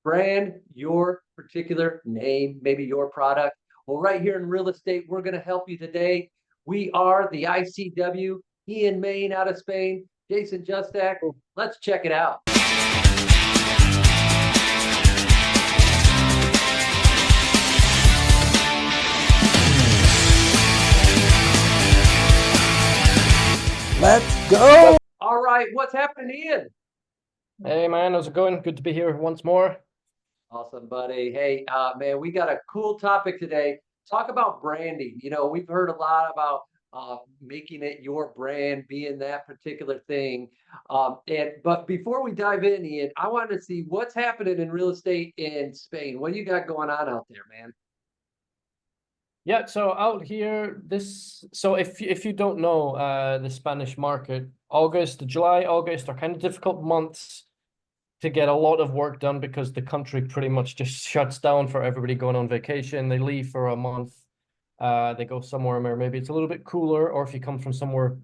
brand your particular name, maybe your product. Well, right here in real estate, we're going to help you today. We are the ICW, Ian Maine out of Spain, Jason Justak. Let's check it out. Let's go. All right, what's happening, Ian? Hey man, how's it going? Good to be here once more. Awesome, buddy. Hey, man, we got a cool topic today. Talk about branding. We've heard a lot about making it your brand, being that particular thing. But before we dive in, Ian, I wanted to see what's happening in real estate in Spain. What do you got going on out there, man? Yeah, so out here, so if you don't know the Spanish market, July, August are kind of difficult months to get a lot of work done because the country pretty much just shuts down for everybody going on vacation. They leave for a month. They go somewhere where maybe it's a little bit cooler, or if you come from somewhere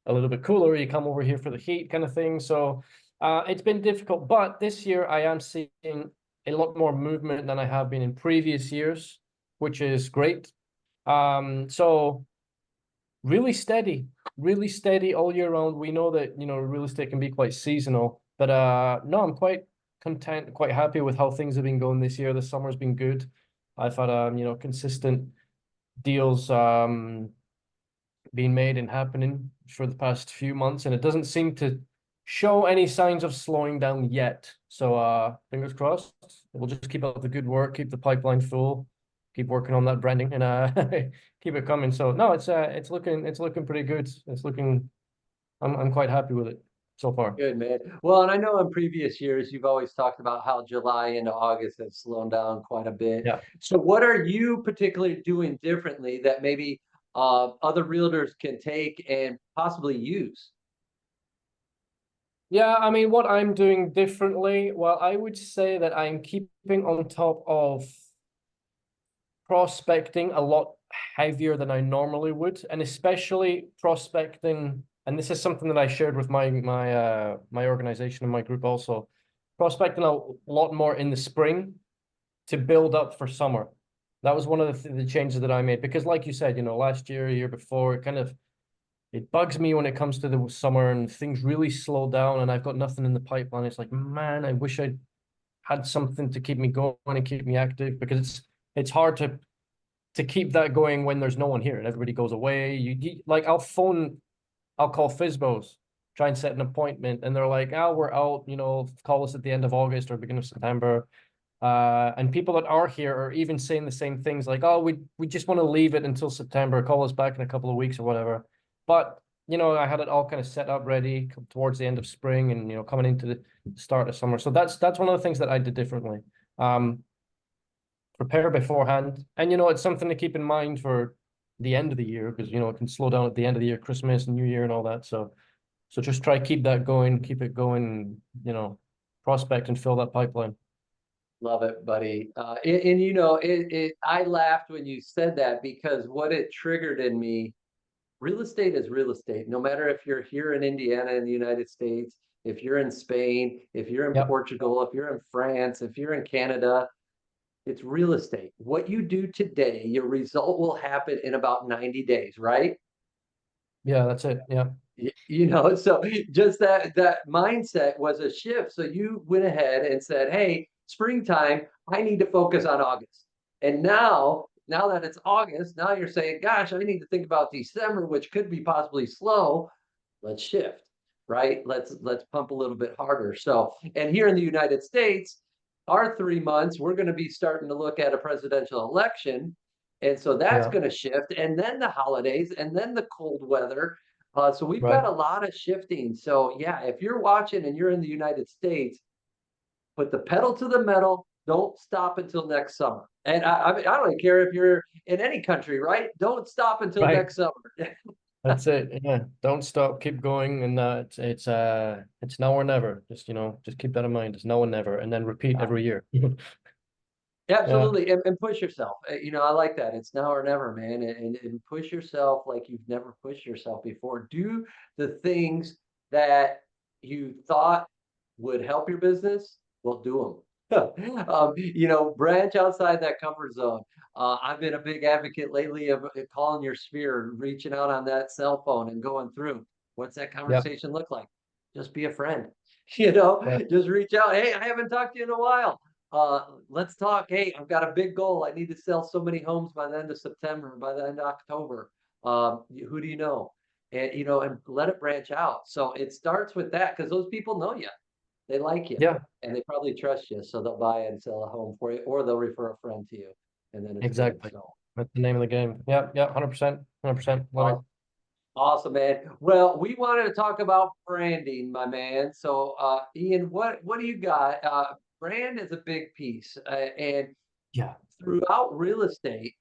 a little bit cooler, you come over here for the heat kind of thing. So it's been difficult, but this year I am seeing a lot more movement than I have been in previous years, which is great. So really steady all year round. We know that, real estate can be quite seasonal, but no, I'm quite content, quite happy with how things have been going this year. The summer's been good. I've had consistent deals being made and happening for the past few months, and it doesn't seem to show any signs of slowing down yet. So fingers crossed. We'll just keep up the good work, keep the pipeline full, keep working on that branding, and keep it coming. So no, it's looking pretty good. I'm quite happy with it so far. Good, man. Well, and I know in previous years you've always talked about how July into August have slowed down quite a bit. Yeah. So what are you particularly doing differently that maybe other realtors can take and possibly use? Yeah, I mean, what I'm doing differently, well, I would say that I'm keeping on top of prospecting a lot heavier than I normally would, and especially prospecting. And this is something that I shared with my organization and my group also. Prospecting a lot more in the spring to build up for summer. That was one of the changes that I made because, like you said, last year, year before, it bugs me when it comes to the summer and things really slow down and I've got nothing in the pipeline. It's like, man, I wish I had something to keep me going and keep me active, because it's hard to keep that going when there's no one here and everybody goes away. You like I'll call FISBOs, try and set an appointment, and they're like, oh, we're out, call us at the end of August or beginning of September. And people that are here are even saying the same things, like, oh, we just want to leave it until September, call us back in a couple of weeks or whatever. But I had it all kind of set up ready towards the end of spring and coming into the start of summer. So that's one of the things that I did differently. Prepare beforehand, and it's something to keep in mind for the end of the year, because it can slow down at the end of the year, Christmas and New Year and all that. So just try keep it going, prospect and fill that pipeline. Love it, buddy. I laughed when you said that because what it triggered in me, real estate is real estate. No matter if you're here in Indiana in the United States, if you're in Spain, if you're in Yep. Portugal, if you're in France, if you're in Canada, it's real estate. What you do today, your result will happen in about 90 days, right? Yeah, that's it. Yeah. So just that mindset was a shift. So you went ahead and said, hey, springtime, I need to focus on August. And now that it's August, now you're saying, gosh, I need to think about December, which could be possibly slow. Let's shift, right? Let's pump a little bit harder. So, and here in the United States, our 3 months, we're going to be starting to look at a presidential election. And so that's Yeah. going to shift. And then the holidays, and then the cold weather. So we've Right. got a lot of shifting. So yeah, if you're watching and you're in the United States, put the pedal to the metal. Don't stop until next summer. And I mean, I don't care if you're in any country, right? Don't stop until Right. next summer. That's it. Yeah. Don't stop. Keep going. And it's now or never. Just keep that in mind. It's now or never, and then repeat every year. Yeah. Absolutely. And push yourself. I like that. It's now or never, man. And push yourself like you've never pushed yourself before. Do the things that you thought would help your business. Well, do them. Branch outside that comfort zone. I've been a big advocate lately of calling your sphere, reaching out on that cell phone and going through. What's that Yeah, conversation look like? Just be a friend. You know, yeah, just reach out. Hey, I haven't talked to you in a while. Let's talk. Hey, I've got a big goal. I need to sell so many homes by the end of September, by the end of October. Who do you know? And let it branch out. So it starts with that because those people know you. They like you, yeah, and they probably trust you, so they'll buy and sell a home for you, or they'll refer a friend to you, and then it's good. exactly. So That's the name of the game. Yeah, yeah, 100%, 100%. Love it. awesome, awesome, man. Well, we wanted to talk about branding, my man. So, Ian, what do you got? Brand is a big piece, and Yeah, throughout real estate,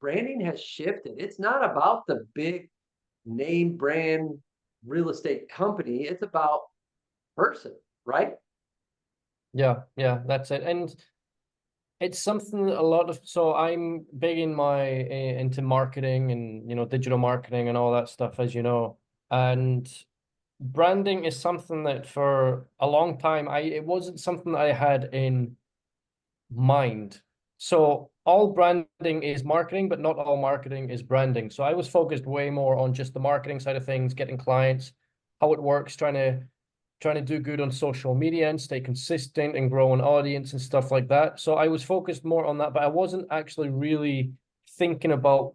branding has shifted. It's not about the big name brand real estate company. It's about person, right? yeah, yeah, that's it. And it's something that a lot of, so I'm big in into marketing and, digital marketing and all that stuff, as you know. And branding is something that for a long time, it wasn't something that I had in mind. So all branding is marketing, but not all marketing is branding. So I was focused way more on just the marketing side of things, getting clients, how it works, trying to do good on social media and stay consistent and grow an audience and stuff like that. So I was focused more on that, but I wasn't actually really thinking about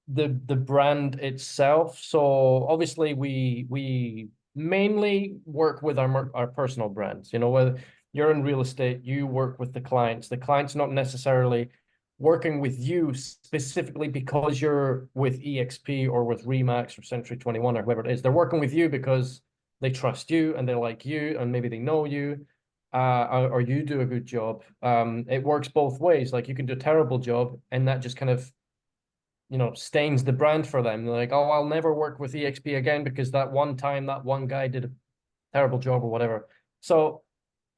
the brand itself. So obviously we mainly work with our personal brands. Whether you're in real estate, you work with the clients. The client's not necessarily working with you specifically because you're with EXP or with Remax or Century 21 or whoever it is. They're working with you because they trust you and they like you and maybe they know you, or you do a good job. It works both ways. Like you can do a terrible job and that just kind of stains the brand for them. They're like, oh, I'll never work with EXP again because that one time that one guy did a terrible job or whatever. So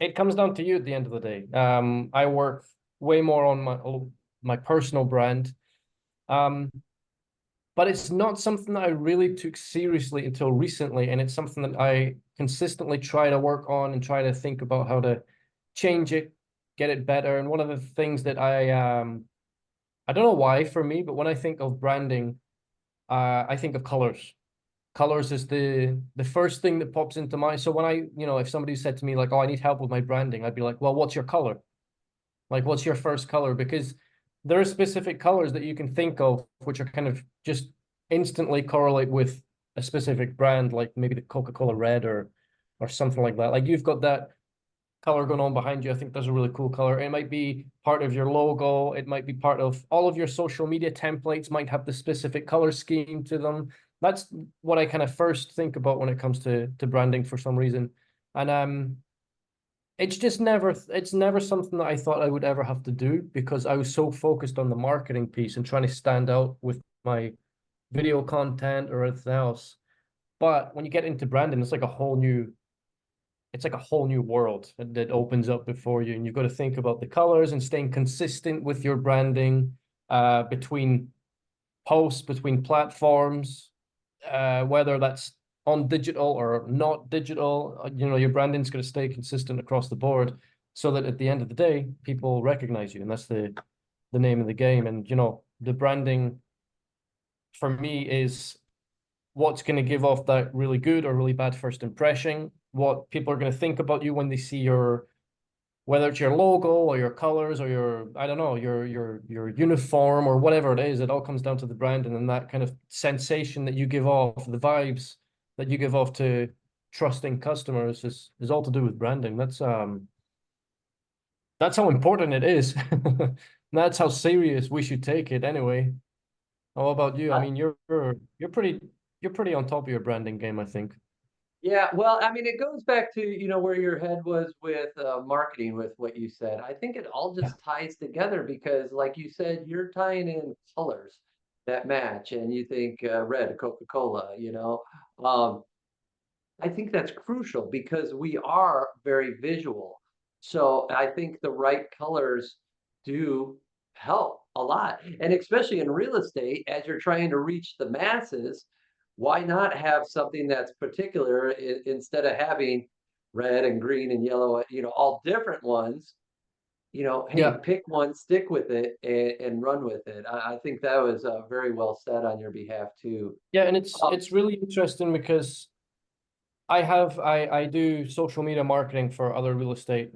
it comes down to you at the end of the day. I work way more on my personal brand. Um, but it's not something that I really took seriously until recently, and it's something that I consistently try to work on and try to think about how to change it, get it better. And one of the things that I don't know why for me, but when I think of branding, I think of colors. Colors is the first thing that pops into mind. So when if somebody said to me like, "Oh, I need help with my branding," I'd be like, "Well, what's your color? Like, what's your first color?" Because there are specific colors that you can think of which are kind of just instantly correlate with a specific brand, like maybe the Coca-Cola red or something like that. Like you've got that color going on behind you. I think that's a really cool color. It might be part of your logo. It might be part of all of your social media templates might have the specific color scheme to them. That's what I kind of first think about when it comes to branding for some reason. And it's never something that I thought I would ever have to do because I was so focused on the marketing piece and trying to stand out with my video content or anything else. But when you get into branding, it's like a whole new world that opens up before you, and you've got to think about the colors and staying consistent with your branding between posts, between platforms, whether that's on digital or not digital. Your branding's going to stay consistent across the board so that at the end of the day, people recognize you, and that's the name of the game. And the branding for me is what's going to give off that really good or really bad first impression, what people are going to think about you when they see whether it's your logo or your colors or I don't know, your uniform or whatever it is. It all comes down to the brand and then that kind of sensation that you give off, the vibes that you give off to trusting customers is all to do with branding. That's how important it is. That's how serious we should take it anyway. How about you? I Uh, mean, you're pretty on top of your branding game, I think. Yeah, well, I mean, it goes back to, where your head was with marketing with what you said. I think it all Yeah. just ties together because, like you said, you're tying in colors that match, and you think red, Coca-Cola, Um, I think that's crucial because we are very visual. So I think the right colors do help a lot. And especially in real estate, as you're trying to reach the masses, why not have something that's particular instead of having red and green and yellow, all different ones, hey, Yeah. pick one, stick with it, and run with it. I think that was very well said on your behalf too. Yeah, and it's Um, it's really interesting because I do social media marketing for other real estate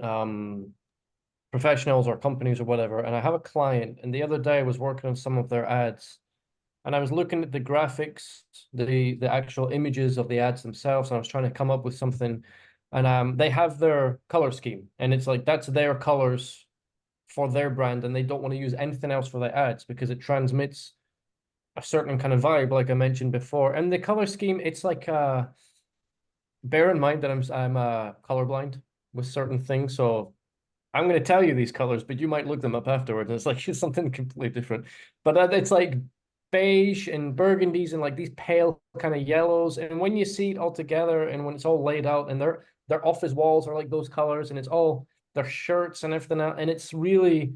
professionals or companies or whatever, and I have a client, and the other day I was working on some of their ads, and I was looking at the graphics, the actual images of the ads themselves, and I was trying to come up with something, and they have their color scheme, and it's like that's their colors for their brand, and they don't want to use anything else for their ads because it transmits a certain kind of vibe, like I mentioned before. And the color scheme, it's like bear in mind that I'm colorblind with certain things, so I'm going to tell you these colors, but you might look them up afterwards. And it's like it's something completely different. But it's like beige and burgundies and like these pale kind of yellows. And when you see it all together and when it's all laid out and their office walls are like those colors and it's all their shirts and everything else. And it's really,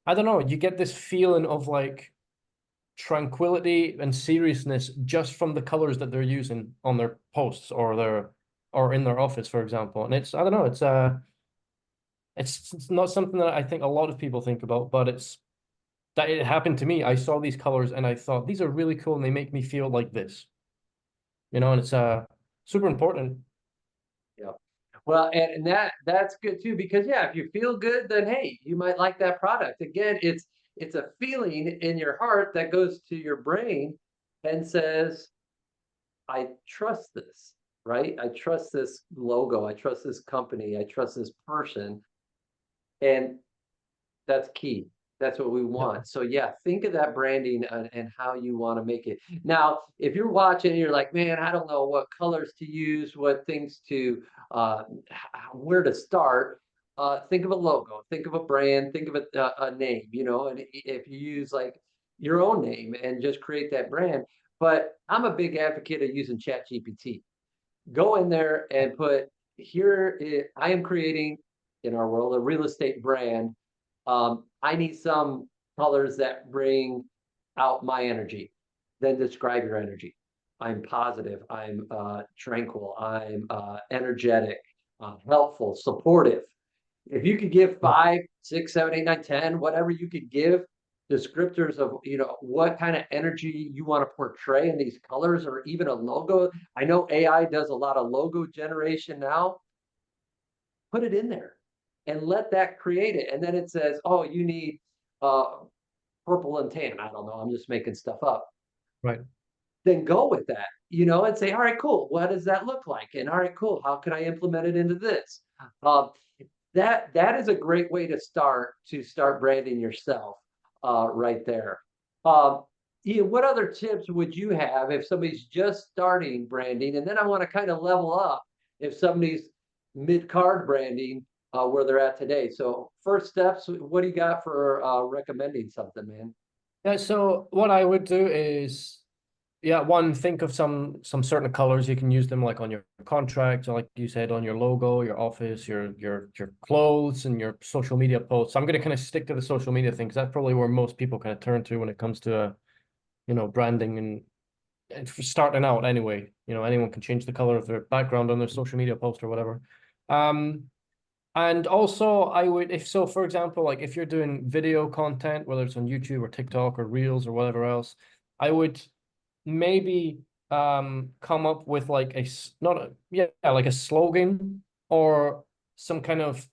I don't know, you get this feeling of like tranquility and seriousness just from the colors that they're using on their posts or in their office, for example. And it's, I don't know, it's not something that I think a lot of people think about, but it's that it happened to me. I saw these colors and I thought these are really cool and they make me feel like this, and it's super important. yeah. Well, and that's good too, because yeah, if you feel good, then hey, you might like that product. Again, it's a feeling in your heart that goes to your brain and says, I trust this, right? I trust this logo, I trust this company, I trust this person. And that's key. That's what we Yeah. want. So yeah, think of that branding and how you want to make it. Now, if you're watching, and you're like, man, I don't know what colors to use, what things to, where to start. Think of a logo, think of a brand, think of a name. And if you use like your own name and just create that brand. But I'm a big advocate of using Chat GPT. Go in there and put I am creating in our world a real estate brand. I need some colors that bring out my energy. Then describe your energy. I'm positive. I'm tranquil. I'm energetic, helpful, supportive. If you could give Yeah. 5, 6, 7, 8, 9, 10, whatever you could give descriptors of what kind of energy you want to portray in these colors or even a logo. I know AI does a lot of logo generation now. Put it in there and let that create it. And then it says, oh, you need uh, purple and tan. I don't know. I'm just making stuff up. Right. Then go with that, and say, all right, cool. What does that look like? And all right, cool. How can I implement it into this? Uh, that is a great way to start branding yourself right there. Um, what other tips would you have if somebody's just starting branding? And then I want to kind of level up if somebody's mid-card branding where they're at today. So first steps, what do you got for recommending something, man? Yeah, so what I would do is, yeah, one, think of some certain colors. You can use them like on your contract, or like you said, on your logo, your office, your clothes, and your social media posts. I'm gonna kind of stick to the social media thing because that's probably where most people kind of turn to when it comes to branding and for starting out anyway. Anyone can change the color of their background on their social media post or whatever. Um, and also I would, if so, for example, like if you're doing video content, whether it's on YouTube or TikTok or Reels or whatever else, I would maybe come up with like not a yeah like a slogan or some kind of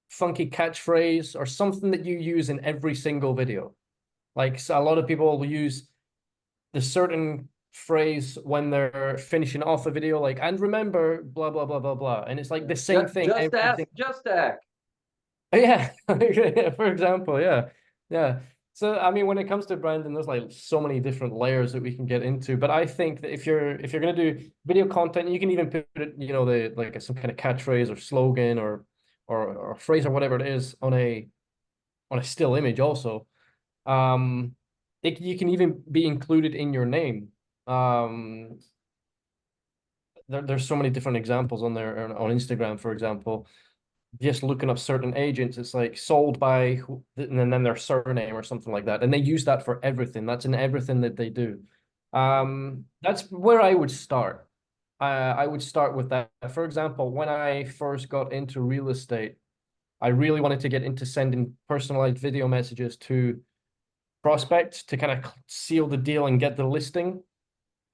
funky catchphrase or something that you use in every single video. Like, so a lot of people will use the certain phrase when they're finishing off a video, like, and remember blah blah blah blah blah, and it's like the same thing Just every ask, single. just act. Yeah, for example, yeah, yeah. So I mean, when it comes to branding, there's like so many different layers that we can get into. But I think that if you're gonna do video content, you can even put it, the like some kind of catchphrase or slogan or phrase or whatever it is on a still image also. Um, you can even be included in your name. Um, there's so many different examples on there on Instagram, for example, just looking up certain agents, it's like sold by who, and then their surname or something like that. And they use that for everything. That's in everything that they do. That's where I would start. I would start with that. For example, when I first got into real estate, I really wanted to get into sending personalized video messages to prospects to kind of seal the deal and get the listing.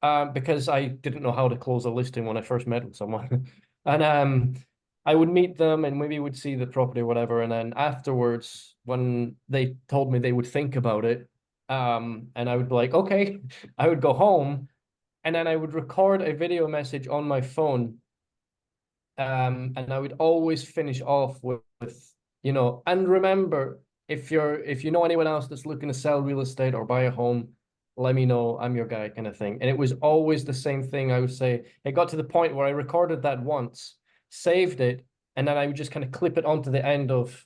Because I didn't know how to close a listing when I first met with someone. And I would meet them and maybe would see the property or whatever. And then afterwards, when they told me they would think about it, and I would be like, okay, I would go home and then I would record a video message on my phone. And I would always finish off with, and remember, if you know anyone else that's looking to sell real estate or buy a home, let me know. I'm your guy, kind of thing. And it was always the same thing. I would say it got to the point where I recorded that once, saved it, and then I would just kind of clip it onto the end of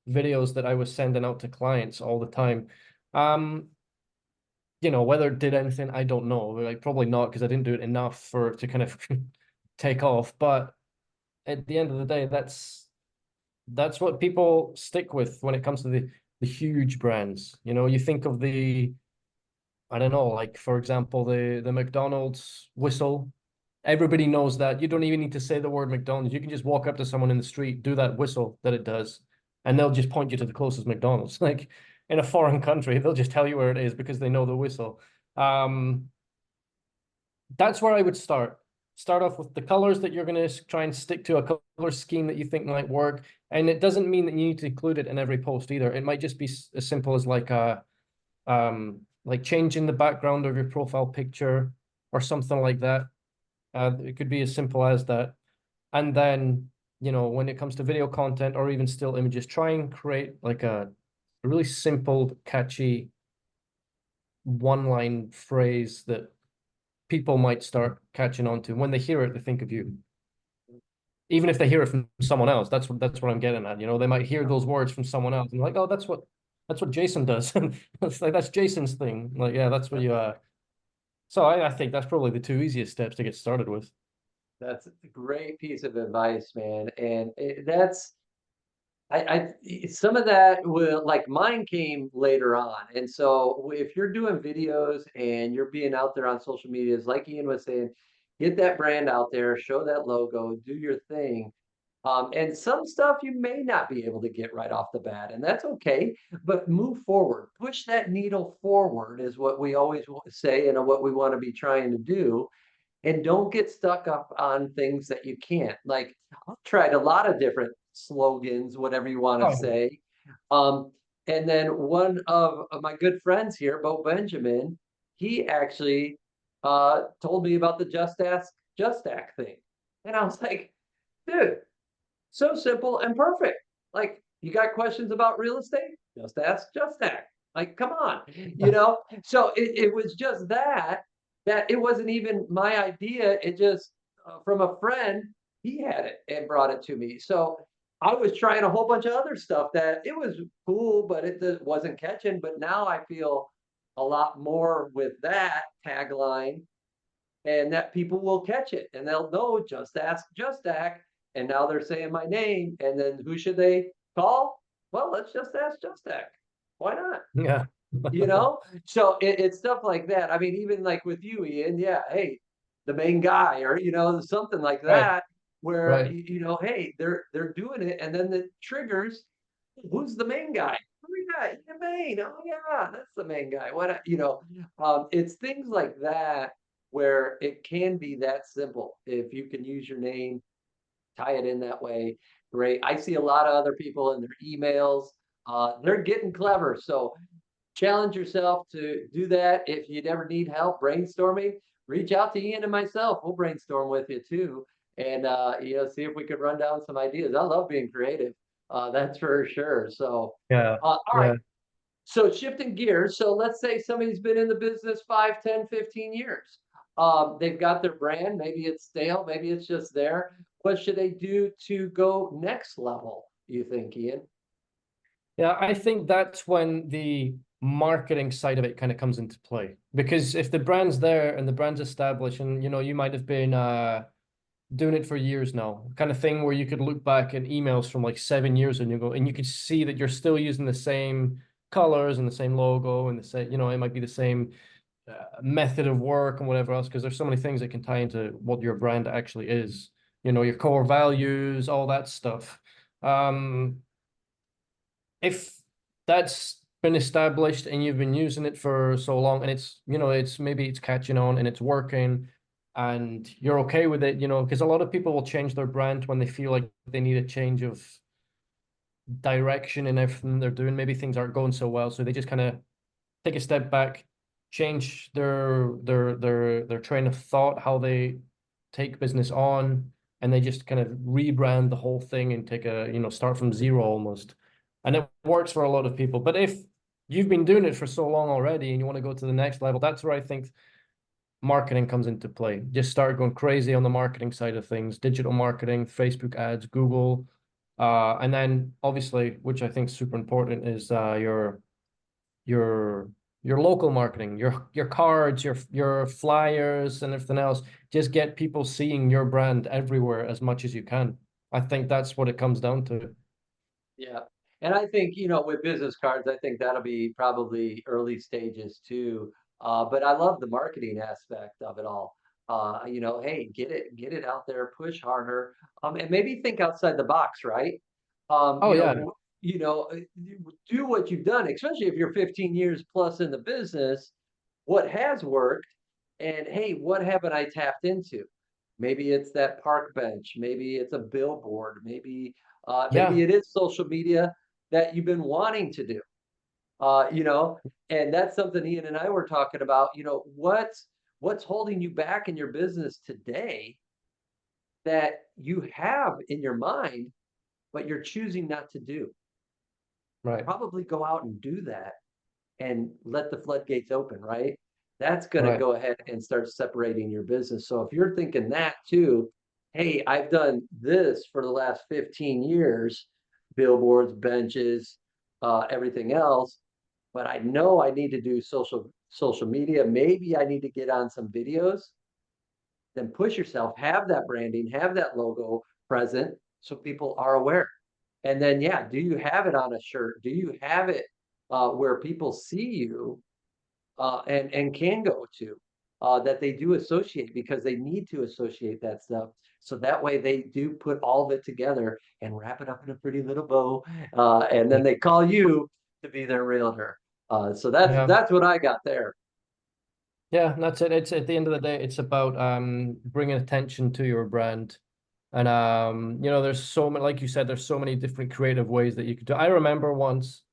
videos that I was sending out to clients all the time. Um, whether it did anything, I don't know. Like probably not because I didn't do it enough for it to kind of take off. But at the end of the day, that's what people stick with when it comes to the huge brands. You think of I don't know, like for example, the McDonald's whistle. Everybody knows that. You don't even need to say the word McDonald's. You can just walk up to someone in the street, do that whistle that it does, and they'll just point you to the closest McDonald's. Like in a foreign country, they'll just tell you where it is because they know the whistle. That's where I would start. Start off with the colors that you're going to try and stick to, a color scheme that you think might work. And it doesn't mean that you need to include it in every post either. It might just be as simple as like changing the background of your profile picture or something like that. It could be as simple as that. And then, when it comes to video content or even still images, try and create like a really simple, catchy one-line phrase that people might start catching on to. When they hear it, they think of you. Even if they hear it from someone else, that's what I'm getting at. They might hear those words from someone else and like, oh, that's what Jason does. It's like that's Jason's thing. Like, yeah, that's what you so I think that's probably the two easiest steps to get started with. That's a great piece of advice, man. And that's some of that will, like mine came later on. And so if you're doing videos and you're being out there on social medias, like Ian was saying, get that brand out there, show that logo, do your thing. And some stuff you may not be able to get right off the bat, and that's okay. But move forward, push that needle forward is what we always say, and what we want to be trying to do. And don't get stuck up on things that you can't. Like I've tried a lot of different slogans, whatever you want to Oh, say. Um, and then one of my good friends here, Bo Benjamin, he actually told me about the Justak thing. And I was like, dude, so simple and perfect. Like, you got questions about real estate? Just ask Justak. Like, come on, So it was just that it wasn't even my idea. It just from a friend, he had it and brought it to me. So I was trying a whole bunch of other stuff that it was cool, but it wasn't catching. But now I feel a lot more with that tagline, and that people will catch it and they'll know, just ask Justak. And now they're saying my name. And then who should they call? Well, let's just ask Justak. Why not? yeah. So it's stuff like that. I mean, even like with you, Ian, yeah, hey, the main guy, or something like Right, that, where right. hey, they're doing it, and then the triggers. Who's the main guy? Oh yeah, Ian Main. Oh yeah, that's the main guy. What it's things like that where it can be that simple. If you can use your name, tie it in that way, great. I see a lot of other people in their emails. They're getting clever. So challenge yourself to do that. If you'd ever need help brainstorming, reach out to Ian and myself. We'll brainstorm with you too. And see if we could run down some ideas. I love being creative. That's for sure. So Yeah, all right. yeah. So shifting gears. So let's say somebody's been in the business 5, 10, 15 years. They've got their brand. Maybe it's stale. Maybe it's just there. What should they do to go next level, you think, Ian? Yeah, I think that's when the marketing side of it kind of comes into play. Because if the brand's there and the brand's established and you might have been doing it for years now, kind of thing where you could look back at emails from like 7 years and you could see that you're still using the same colors and the same logo and the same, it might be the same method of work and whatever else, because there's so many things that can tie into what your brand actually is. You know, your core values, all that stuff. Um, if that's been established and you've been using it for so long, and it's, you know, it's maybe it's catching on and it's working and you're okay with it, you know, because a lot of people will change their brand when they feel like they need a change of direction in everything they're doing. Maybe things aren't going so well, so they just kind of take a step back, change their train of thought, how they take business on, and they just kind of rebrand the whole thing and take a, you know, start from zero almost. And it works for a lot of people. But if you've been doing it for so long already and you want to go to the next level, that's where I think marketing comes into play. Just start going crazy on the marketing side of things, digital marketing, Facebook ads, Google. And then obviously, which I think is super important, is your your local marketing, your cards, your flyers and everything else. Just get people seeing your brand everywhere as much as you can. I think that's what it comes down to. Yeah. And I think, with business cards, I think that'll be probably early stages too. But I love the marketing aspect of it all. Hey, get it out there, push harder, and maybe think outside the box, right? Um, Oh you know, yeah, w- do what you've done, especially if you're 15 years plus in the business. What has worked, and hey, what haven't I tapped into? Maybe it's that park bench, maybe it's a billboard, maybe yeah, it is social media that you've been wanting to do. Uh, you know, and that's something Ian and I were talking about. What's holding you back in your business today that you have in your mind, but you're choosing not to do? right, Probably go out and do that and let the floodgates open, right? That's going to right. go ahead and start separating your business. So if you're thinking that too, hey, I've done this for the last 15 years, billboards, benches, everything else, but I know I need to do social media. Maybe I need to get on some videos. Then push yourself, have that branding, have that logo present so people are aware. And then, yeah, do you have it on a shirt? Do you have it where people see you and can go to that they do associate because they need to associate that stuff. So that way they do put all of it together and wrap it up in a pretty little bow, and then they call you to be their realtor. So that's Yeah. that's what I got there. Yeah, that's it. It's at the end of the day, it's about bringing attention to your brand. And you know, there's so many, like you said, there's so many different creative ways that you could do. I remember once,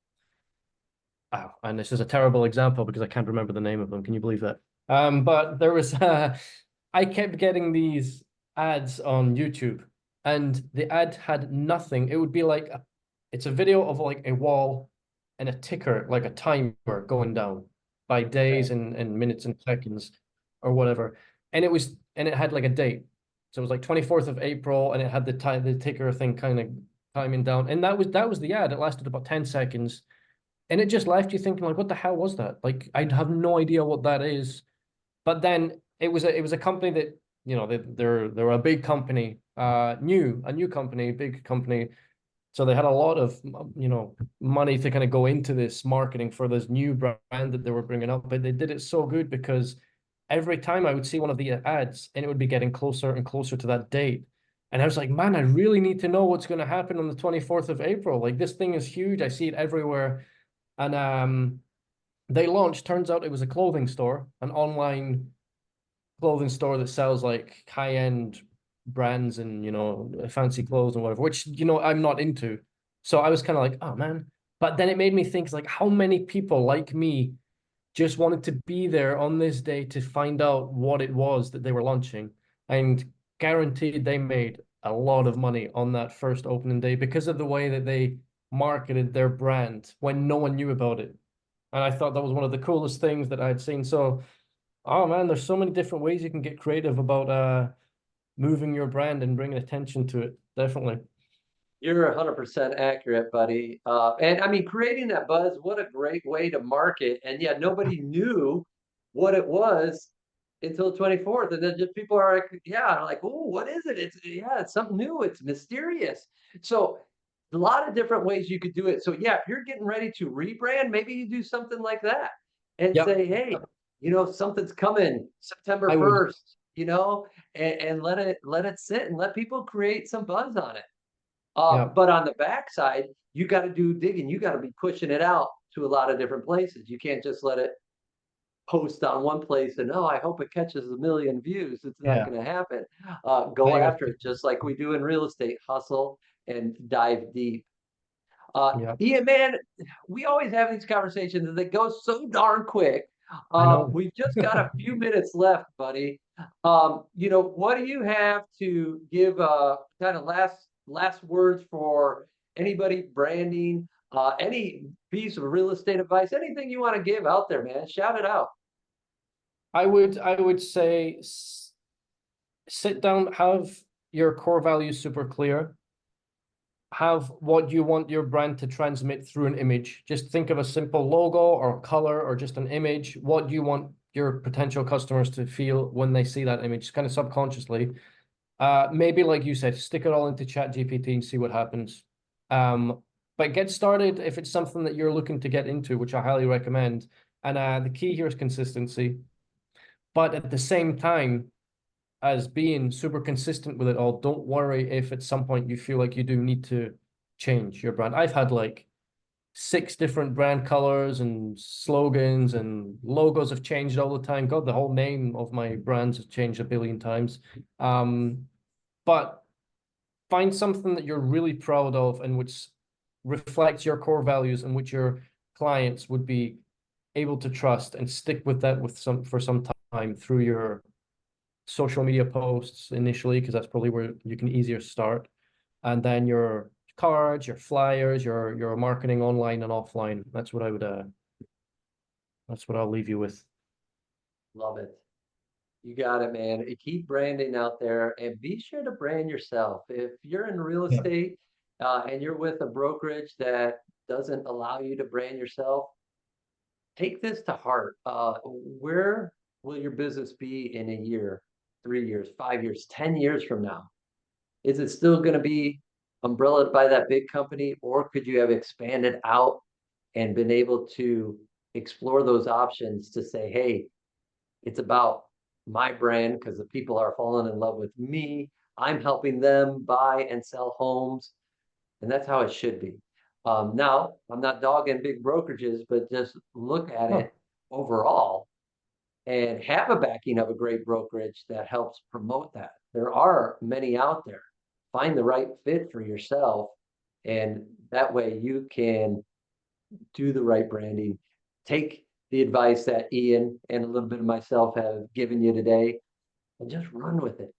oh, and this is a terrible example because I can't remember the name of them. Can you believe that? But there was I kept getting these ads on YouTube, and the ad had nothing. It would be like it's a video of like a wall and a ticker, like a timer going down by Okay. days and minutes and seconds or whatever. And it had like a date. So it was like 24th of April, and it had the ticker thing kind of timing down. And that was the ad. It lasted about 10 seconds. And it just left you thinking, like, what the hell was that? Like, I have no idea what that is. But then it was a company that, you know, they're a big company, a new company, big company. So they had a lot of, you know, money to kind of go into this marketing for this new brand that they were bringing up. But they did it so good because every time I would see one of the ads and it would be getting closer and closer to that date. And I was like, man, I really need to know what's going to happen on the 24th of April. Like, this thing is huge. I see it everywhere. And they launched, turns out it was a clothing store, an online clothing store that sells like high-end brands and, you know, fancy clothes and whatever, which, you know, I'm not into. So I was kind of like, oh man. But then it made me think, like, how many people like me just wanted to be there on this day to find out what it was that they were launching, and guaranteed they made a lot of money on that first opening day because of the way that they marketed their brand when no one knew about it. And I thought that was one of the coolest things that I'd seen. So, oh man, there's so many different ways you can get creative about moving your brand and bringing attention to it. Definitely. You're 100% accurate, buddy. And I mean, creating that buzz, what a great way to market. And yeah, nobody knew what it was until the 24th. And then just people are like, yeah, like, oh, what is it? It's something new. It's mysterious. So a lot of different ways you could do it. So yeah, if you're getting ready to rebrand, maybe you do something like that and Yep. say, hey, Yep. something's coming September I would, 1st, and let it sit and let people create some buzz on it. yeah, But on the backside, you got to do digging. You got to be pushing it out to a lot of different places. You can't just let it post on one place and, oh, I hope it catches a million views. It's not yeah. going to happen. I Go think after that's, it just like we do in real estate. Hustle and dive deep. Uh, yeah, Ian, man, we always have these conversations that go so darn quick. I know. We've just got a few minutes left, buddy. What do you have to give kind of last words for anybody branding, any piece of real estate advice, anything you want to give out there, man? Shout it out. I would say sit down, have your core values super clear, have what you want your brand to transmit through an image. Just think of a simple logo or color or just an image. What do you want your potential customers to feel when they see that image, kind of subconsciously? Maybe like you said, stick it all into ChatGPT and see what happens. But get started if it's something that you're looking to get into, which I highly recommend. And the key here is consistency. But at the same time, as being super consistent with it all, don't worry if at some point you feel like you do need to change your brand. I've had like 6 different brand colors and slogans, and logos have changed all the time. God, the whole name of my brands has changed a billion times. But find something that you're really proud of and which reflects your core values and which your clients would be able to trust, and stick with that for some time through your social media posts initially, because that's probably where you can easier start. And then your cards, your flyers, your marketing online and offline. That's what I'll leave you with. Love it. You got it, man. Keep branding out there and be sure to brand yourself. If you're in real Yeah. estate and you're with a brokerage that doesn't allow you to brand yourself, take this to heart. Where will your business be in a year, 3 years, 5 years, 10 years from now? Is it still going to be umbrellaed by that big company, or could you have expanded out and been able to explore those options to say, hey, it's about my brand because the people are falling in love with me. I'm helping them buy and sell homes, and that's how it should be. Now, I'm not dogging big brokerages, but just look at Oh, it overall and have a backing of a great brokerage that helps promote that. There are many out there. Find the right fit for yourself, and that way you can do the right branding. Take the advice that Ian and a little bit of myself have given you today and just run with it.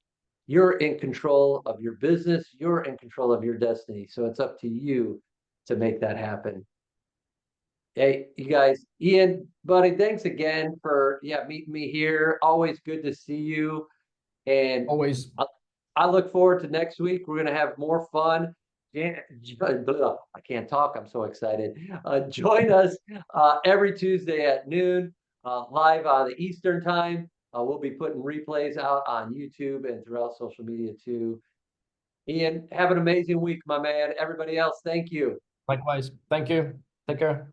You're in control of your business, you're in control of your destiny. So it's up to you to make that happen. Hey, you guys, Ian, buddy, thanks again for meeting me here. Always good to see you. And always. I, I look forward to next week. We're gonna have more fun. I can't talk. I'm so excited. Join us every Tuesday at noon, live on the Eastern time. We'll be putting replays out on YouTube and throughout social media too. Ian, have an amazing week, my man. Everybody else, thank you. Likewise. Thank you. Take care.